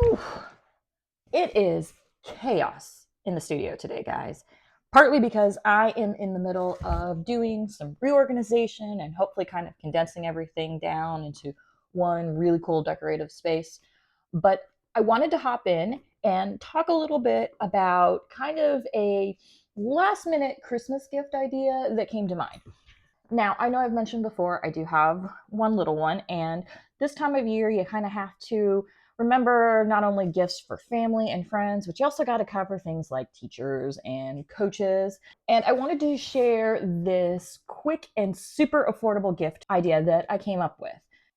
Whew. It is chaos in the studio today, guys. Partly because I am in the middle of doing some reorganization and hopefully kind of condensing everything down into one really cool decorative space. But I wanted to hop in and talk a little bit about kind of a last minute Christmas gift idea that came to mind. Now, I know I've mentioned before, I do have one little one, and this time of year, you kind of have to remember not only gifts for family and friends, but you also got to cover things like teachers and coaches. And I wanted to share this quick and super affordable gift idea that I came up with.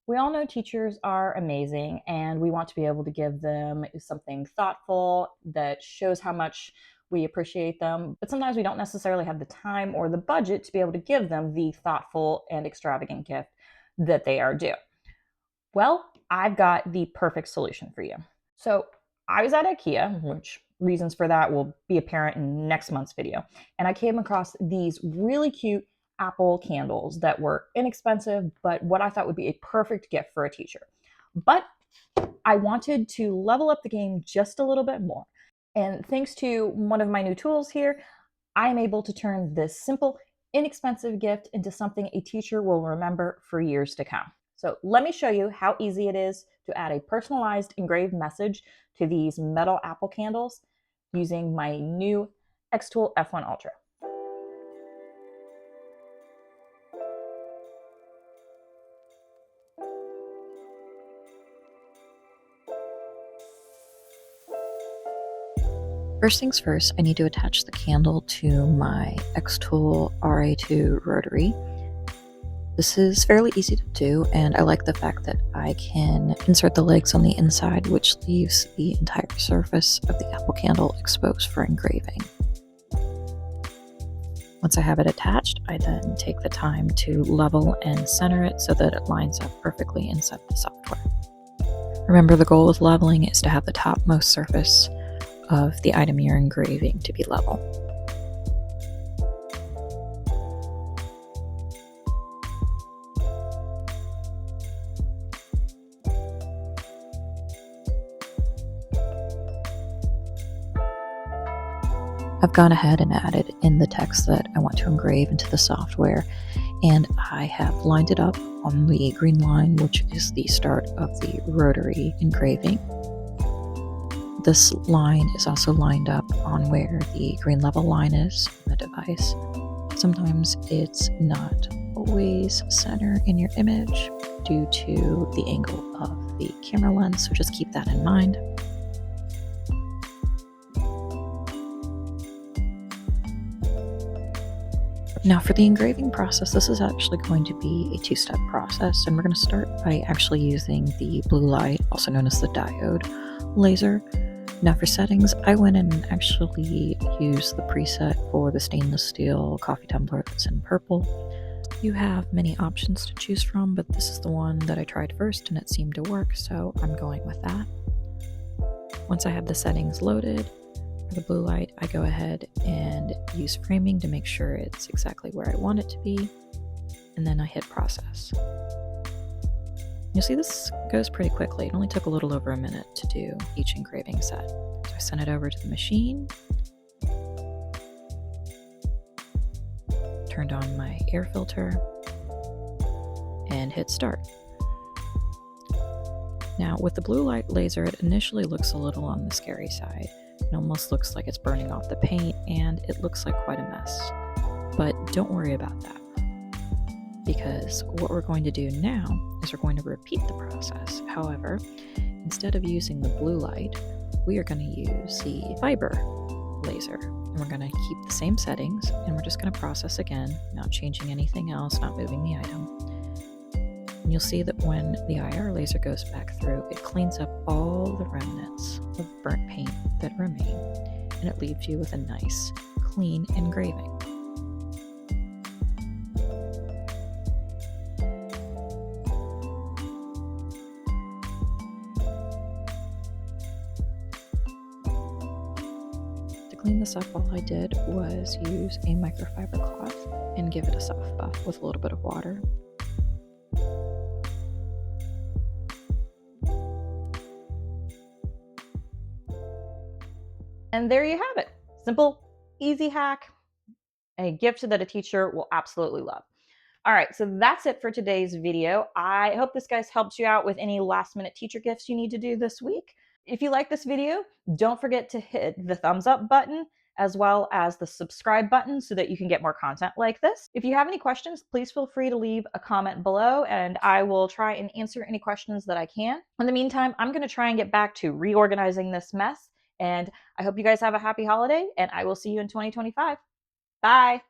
We all know teachers are amazing, and we want to be able to give them something thoughtful that shows how much we appreciate them, but sometimes we don't necessarily have the time or the budget to be able to give them the thoughtful and extravagant gift that they are due. Well, I've got the perfect solution for you. So I was at IKEA, which reasons for that will be apparent in next month's video, and I came across these really cute apple candles that were inexpensive, but what I thought would be a perfect gift for a teacher. But I wanted to level up the game just a little bit more. And thanks to one of my new tools here, I am able to turn this simple, inexpensive gift into something a teacher will remember for years to come. So let me show you how easy it is to add a personalized engraved message to these metal apple candles using my new Xtool F1 Ultra. First things first, I need to attach the candle to my Xtool RA2 rotary. This is fairly easy to do, and I like the fact that I can insert the legs on the inside, which leaves the entire surface of the apple candle exposed for engraving. Once I have it attached, I then take the time to level and center it so that it lines up perfectly inside the software. Remember, the goal with leveling is to have the topmost surface of the item you're engraving to be level. I've gone ahead and added in the text that I want to engrave into the software, and I have lined it up on the green line, which is the start of the rotary engraving. This line is also lined up on where the green level line is on the device. Sometimes it's not always center in your image due to the angle of the camera lens, so just keep that in mind. Now for the engraving process, this is actually going to be a two-step process, and we're going to start by actually using the blue light, also known as the diode laser. Now for settings, I went and actually used the preset for the stainless steel coffee tumbler that's in purple. You have many options to choose from, but this is the one that I tried first and it seemed to work, so I'm going with that. Once I have the settings loaded, for the blue light, I go ahead and use framing to make sure it's exactly where I want it to be, and then I hit process. You'll see this goes pretty quickly. It only took a little over a minute to do each engraving set. So I sent it over to the machine, turned on my air filter, and hit start. Now with the blue light laser, it initially looks a little on the scary side. It almost looks like it's burning off the paint, and it looks like quite a mess. But don't worry about that, because what we're going to do now is we're going to repeat the process. However, instead of using the blue light, we are going to use the fiber laser, and we're going to keep the same settings, and we're just going to process again, not changing anything else, not moving the item. And you'll see that when the IR laser goes back through, it cleans up all the remnants of burnt paint that remain, and it leaves you with a nice, clean engraving. To clean this up, all I did was use a microfiber cloth and give it a soft buff with a little bit of water. And there you have it. Simple, easy hack, a gift that a teacher will absolutely love. All right, so that's it for today's video. I hope this guys helps you out with any last minute teacher gifts you need to do this week. If you like this video, don't forget to hit the thumbs up button as well as the subscribe button so that you can get more content like this. If you have any questions, please feel free to leave a comment below and I will try and answer any questions that I can. In the meantime, I'm going to try and get back to reorganizing this mess, and I hope you guys have a happy holiday, and I will see you in 2025. Bye!